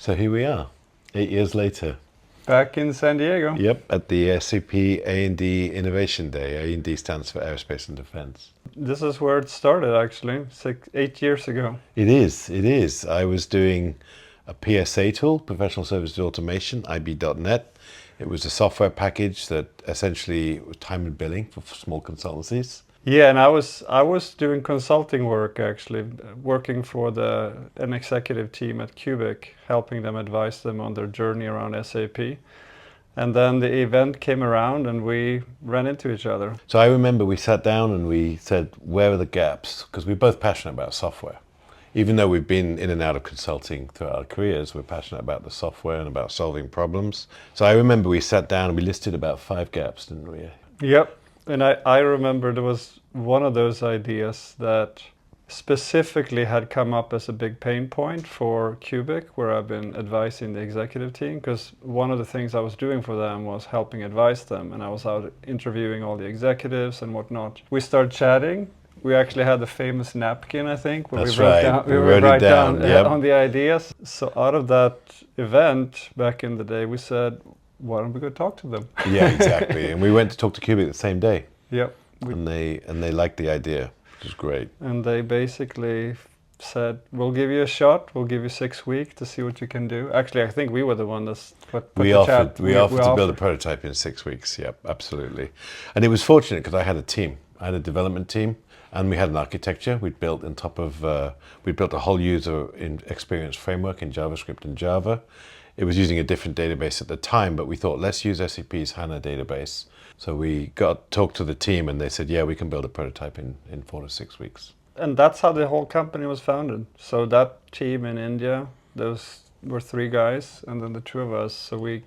So here we are, 8 years later. Back in San Diego. Yep, at the SAP A&D Innovation Day. A&D stands for Aerospace and Defense. This is where it started, actually, 8 years ago. It is. I was doing a PSA tool, Professional Services Automation, IB.net. It was a software package that essentially was time and billing for small consultancies. Yeah, and I was doing consulting work, actually, working for an executive team at Cubic, helping them, advise them on their journey around SAP. And then the event came around and we ran into each other. So I remember we sat down and we said, where are the gaps? Because we're both passionate about software. Even though we've been in and out of consulting throughout our careers, we're passionate about the software and about solving problems. So I remember we sat down and we listed about 5 gaps, didn't we? Yep. And I remember there was one of those ideas that specifically had come up as a big pain point for Cubic, where I've been advising the executive team, because one of the things I was doing for them was helping advise them, and I was out interviewing all the executives and whatnot. We started chatting. We actually had the famous napkin, I think, where That's we wrote right. down, wrote it down yep. On the ideas. So out of that event back in the day, we said, why don't we go talk to them? Yeah, exactly. And we went to talk to Cubic the same day. Yep. And they liked the idea, which was great. And they basically said, we'll give you a shot, we'll give you 6 weeks to see what you can do. Actually, I think we were the one that put we the offered, chat. We offered to build a prototype in 6 weeks, yep, absolutely. And it was fortunate because I had a team. I had a development team and we had an architecture we'd built on top of, we'd built a whole user experience framework in JavaScript and Java. It was using a different database at the time, but we thought, let's use SAP's HANA database. So we talked to the team and they said, yeah, we can build a prototype in 4 to 6 weeks. And that's how the whole company was founded. So that team in India, those were 3 guys and then the 2 of us. So we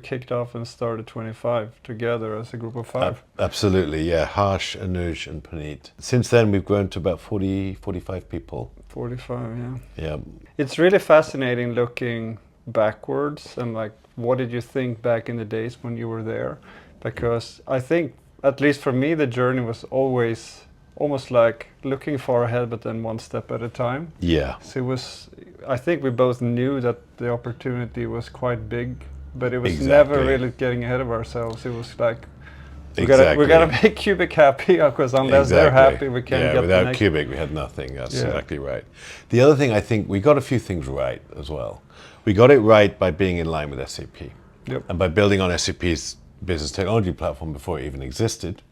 kicked off and started 25 together as a group of 5. Absolutely, yeah. Harsh, Anuj and Puneet. Since then, we've grown to about 45 people. 45, yeah. Yeah. It's really fascinating looking backwards and like, what did you think back in the days when you were there? Because I think, at least for me, the journey was always almost like looking far ahead, but then one step at a time. Yeah. So it was, I think we both knew that the opportunity was quite big, but it was never really getting ahead of ourselves. It was like, we gotta make Cubic happy, because unless they're happy, we can't get without the next. Cubic, we had nothing. That's exactly right. The other thing, I think, we got a few things right as well. We got it right by being in line with SAP. Yep. And by building on SAP's business technology platform before it even existed.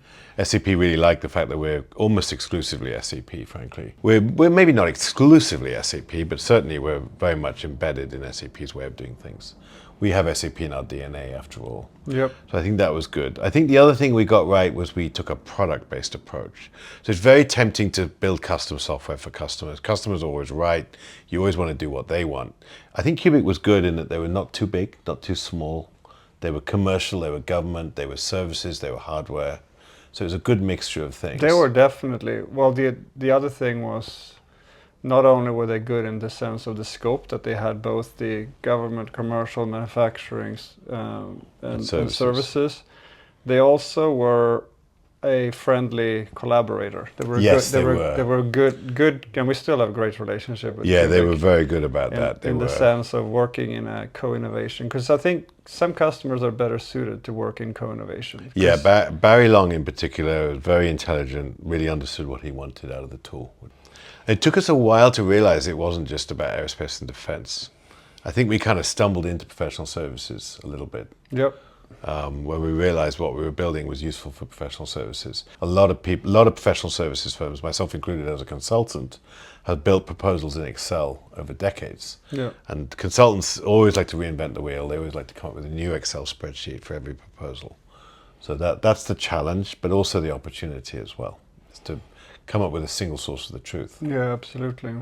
SAP really liked the fact that we're almost exclusively SAP, frankly. We're maybe not exclusively SAP, but certainly we're very much embedded in SAP's way of doing things. We have SAP in our DNA, after all. Yep. So I think that was good. I think the other thing we got right was we took a product-based approach. So it's very tempting to build custom software for customers. Customers are always right. You always want to do what they want. I think Cubic was good in that they were not too big, not too small. They were commercial, they were government, they were services, they were hardware. So it was a good mixture of things. They were definitely, well, the other thing was, not only were they good in the sense of the scope, that they had both the government, commercial, manufacturing and services, they also were a friendly collaborator. They were they were good, and we still have a great relationship with Yeah, Cubic. they were very good about that. In the sense of working in a co-innovation, because I think some customers are better suited to work in co-innovation. Yeah, Barry Long in particular was very intelligent, really understood what he wanted out of the tool. It took us a while to realize it wasn't just about aerospace and defense. I think we kind of stumbled into professional services a little bit. Yep. When we realized what we were building was useful for professional services. A lot of professional services firms, myself included as a consultant, have built proposals in Excel over decades. Yeah. And consultants always like to reinvent the wheel. They always like to come up with a new Excel spreadsheet for every proposal. So that's the challenge, but also the opportunity as well, is to come up with a single source of the truth. Yeah, absolutely.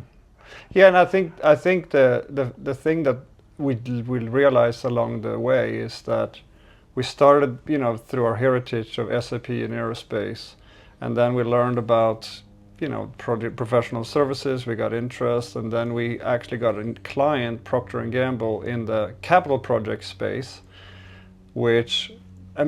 Yeah, and I think the thing that we'll realize along the way is that we started, through our heritage of SAP and aerospace, and then we learned about, professional services. We got interest, and then we actually got a client, Procter & Gamble, in the capital project space, which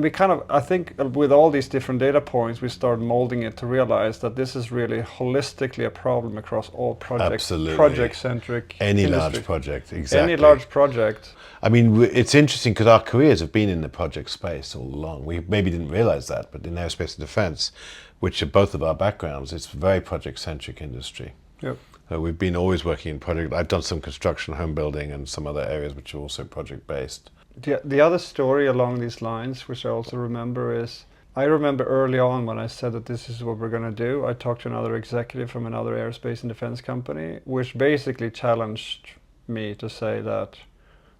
we kind of, I think with all these different data points, we start molding it to realize that this is really holistically a problem across all projects, Absolutely. project-centric Any industry. large project, exactly. Any large project. I mean, it's interesting because our careers have been in the project space all along. We maybe didn't realize that, but in aerospace and defense, which are both of our backgrounds, it's a very project-centric industry. Yep. We've been always working in project. I've done some construction, home building, and some other areas which are also project-based. The other story along these lines, which I also remember, is I remember early on when I said that this is what we're going to do, I talked to another executive from another aerospace and defense company, which basically challenged me to say that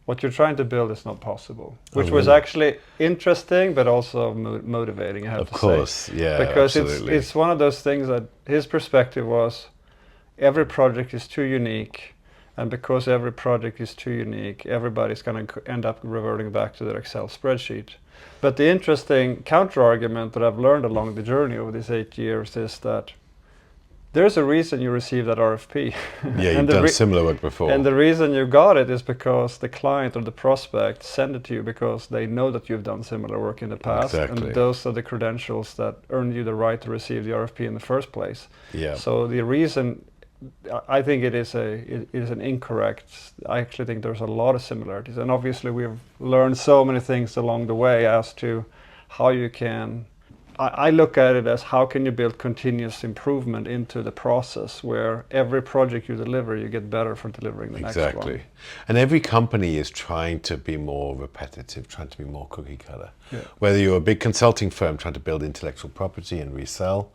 what you're trying to build is not possible, which was actually interesting, but also motivating, I have to say. Of course, yeah, because absolutely. it's one of those things that his perspective was, every project is too unique, and because every project is too unique, everybody's going to end up reverting back to their Excel spreadsheet. But the interesting counter-argument that I've learned along the journey over these 8 years is that there's a reason you received that RFP. Yeah, you've done similar work before. And the reason you got it is because the client or the prospect sent it to you because they know that you've done similar work in the past. Exactly. And those are the credentials that earned you the right to receive the RFP in the first place. Yeah. So the reason, I think it is an incorrect. I actually think there's a lot of similarities, and obviously we've learned so many things along the way as to how you can. I look at it as how can you build continuous improvement into the process where every project you deliver, you get better for delivering the next one. Exactly. And every company is trying to be more repetitive, trying to be more cookie cutter. Yeah. Whether you're a big consulting firm trying to build intellectual property and resell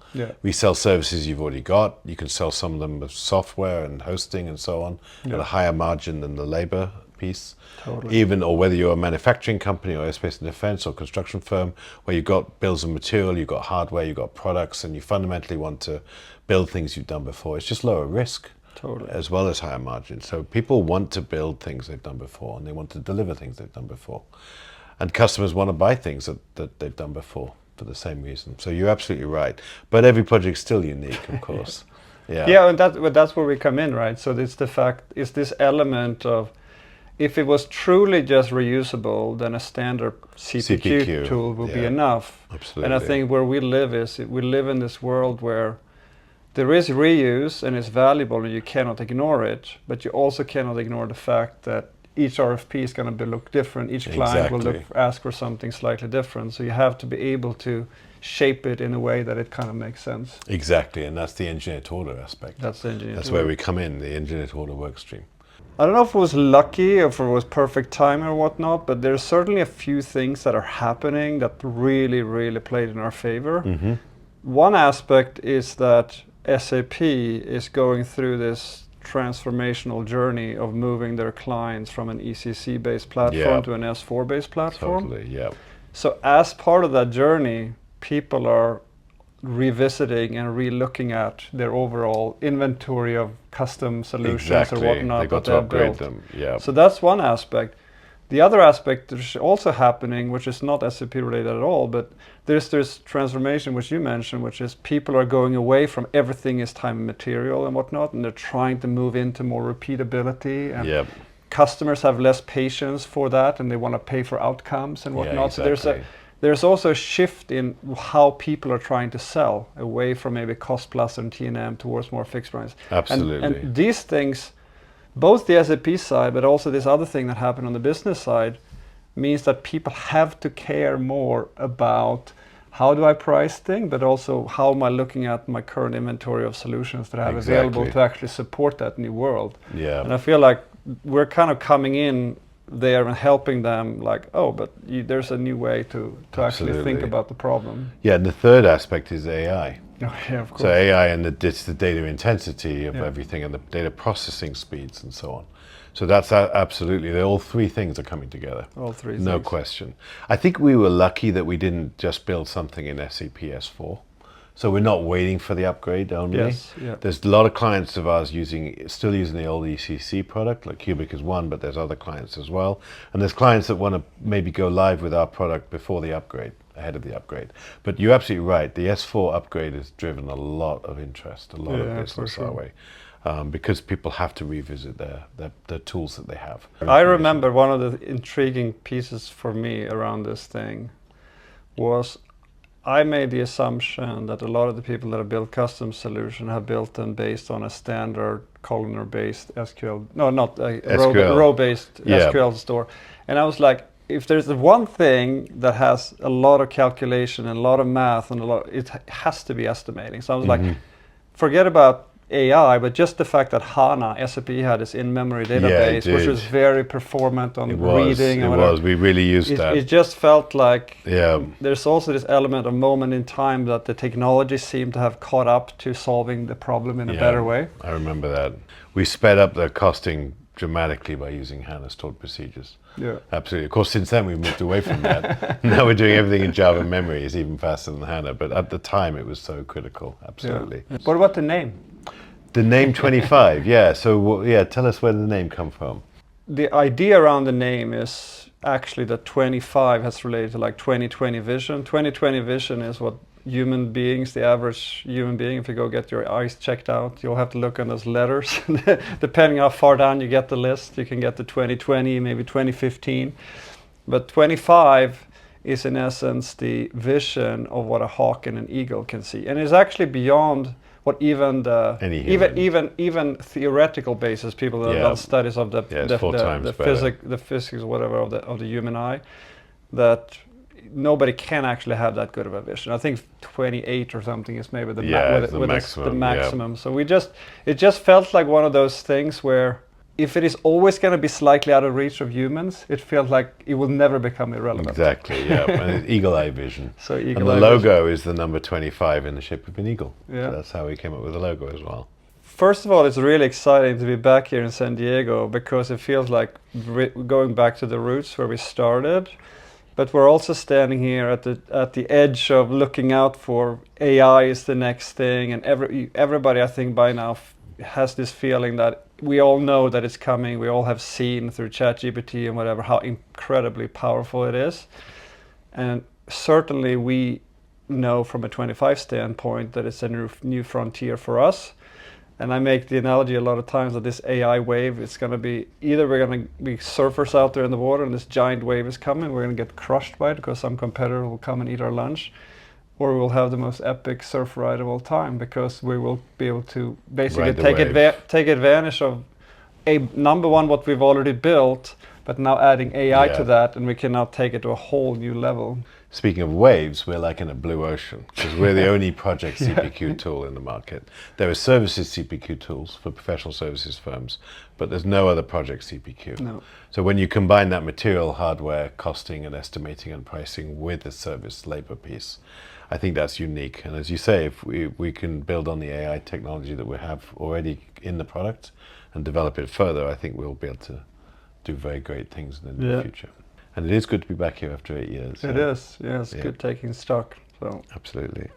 services you've already got. You can sell some of them with software and hosting and so on at a higher margin than the labor piece. Totally. Even, or whether you're a manufacturing company or aerospace and defense or construction firm where you've got bills of material, you've got hardware, you've got products, and you fundamentally want to build things you've done before. It's just lower risk. Totally. As well as higher margin. So people want to build things they've done before, and they want to deliver things they've done before. And customers want to buy things that they've done before for the same reason. So you're absolutely right. But every project's still unique, of course. Yeah, and that's where we come in, right? So it's the fact, is this element of, if it was truly just reusable, then a standard CPQ tool would be enough. Absolutely. And I think where we live is, we live in this world where there is reuse and it's valuable and you cannot ignore it, but you also cannot ignore the fact that each RFP is going to look different. Each client will ask for something slightly different. So you have to be able to shape it in a way that it kind of makes sense. Exactly, and that's the engineer to order aspect. That's the engineer. That's where we come in, the engineer to order work stream. I don't know if it was lucky or if it was perfect timing or whatnot, but there's certainly a few things that are happening that really, really played in our favor. Mm-hmm. One aspect is that SAP is going through this transformational journey of moving their clients from an ECC-based platform to an S4-based platform. Totally, yeah. So as part of that journey, people are revisiting and re-looking at their overall inventory of custom solutions or whatnot. They've got to upgrade them. Yeah. So that's one aspect. The other aspect that's also happening, which is not SAP related at all, but there's this transformation which you mentioned, which is people are going away from everything is time and material and whatnot, and they're trying to move into more repeatability. And customers have less patience for that, and they want to pay for outcomes and whatnot. Yeah, exactly. So there's also a shift in how people are trying to sell, away from maybe cost plus and T&M towards more fixed price. Absolutely. And these things, both the SAP side, but also this other thing that happened on the business side, means that people have to care more about how do I price things, but also how am I looking at my current inventory of solutions that I have available to actually support that new world. Yeah. And I feel like we're kind of coming in there and helping them, like, oh, but there's a new way to actually think about the problem. Yeah, and the third aspect is AI. Oh, yeah, of course. So AI and it's the data intensity of everything and the data processing speeds and so on. So that's absolutely, all three things are coming together. All three No things. question. I think we were lucky that we didn't just build something in SAP S4. So we're not waiting for the upgrade only. Yes, yeah. There's a lot of clients of ours still using the old ECC product, like Cubic is one, but there's other clients as well. And there's clients that want to maybe go live with our product before the upgrade, ahead of the upgrade. But you're absolutely right. The S4 upgrade has driven a lot of interest, a lot of business our way. Because people have to revisit the tools that they have. I remember one of the intriguing pieces for me around this thing was I made the assumption that a lot of the people that have built custom solutions have built them based on a standard columnar-based SQL, no, not a SQL. row-based Yeah. SQL store. And I was like, if there's the one thing that has a lot of calculation and a lot of math and it has to be estimating. So I was like, forget about AI, but just the fact that HANA, SAP had this in-memory database, which was very performant on reading and whatever. We really used that. It just felt like Yeah. there's also this element of moment in time that the technology seemed to have caught up to solving the problem in a better way. I remember that. We sped up the costing dramatically by using HANA stored procedures. Yeah. Absolutely. Of course, since then we've moved away from that. Now we're doing everything in Java memory. It's even faster than HANA. But at the time, it was so critical. Absolutely. Yeah. What about the name? The name 25, yeah. So, tell us where the name come from. The idea around the name is actually that 25 has related to like 2020 vision. 2020 vision is what human beings, the average human being, if you go get your eyes checked out, you'll have to look on those letters. Depending how far down you get the list, you can get to 2020, maybe 2015. But 25 is in essence the vision of what a hawk and an eagle can see. And it's actually beyond what even even theoretical basis people that have done studies of the physics whatever of the human eye, that nobody can actually have that good of a vision. I think 28 or something is maybe the maximum. So it just felt like one of those things where if it is always going to be slightly out of reach of humans, it feels like it will never become irrelevant. Exactly, yeah. And it's eagle eye vision. So and the logo is the number 25 in the shape of an eagle. Yeah. So that's how we came up with the logo as well. First of all, it's really exciting to be back here in San Diego because it feels like going back to the roots where we started. But we're also standing here at the edge of looking out for AI is the next thing, and everybody I think by now has this feeling that we all know that it's coming. We all have seen through ChatGPT and whatever how incredibly powerful it is, and certainly we know from a 25 standpoint that it's a new frontier for us. And I make the analogy a lot of times that this AI wave, it's going to be either we're going to be surfers out there in the water and this giant wave is coming, we're going to get crushed by it because some competitor will come and eat our lunch, or we will have the most epic surf ride of all time because we will be able to basically take advantage of number one, what we've already built, but now adding AI to that, and we can now take it to a whole new level. Speaking of waves, we're like in a blue ocean because we're the only project CPQ tool in the market. There are services CPQ tools for professional services firms, but there's no other project CPQ. No. So when you combine that material, hardware, costing and estimating and pricing with the service labor piece, I think that's unique. And as you say, if we can build on the AI technology that we have already in the product and develop it further, I think we'll be able to do very great things in the near future. And it is good to be back here after 8 years. It is, yeah, it's good taking stock. So absolutely.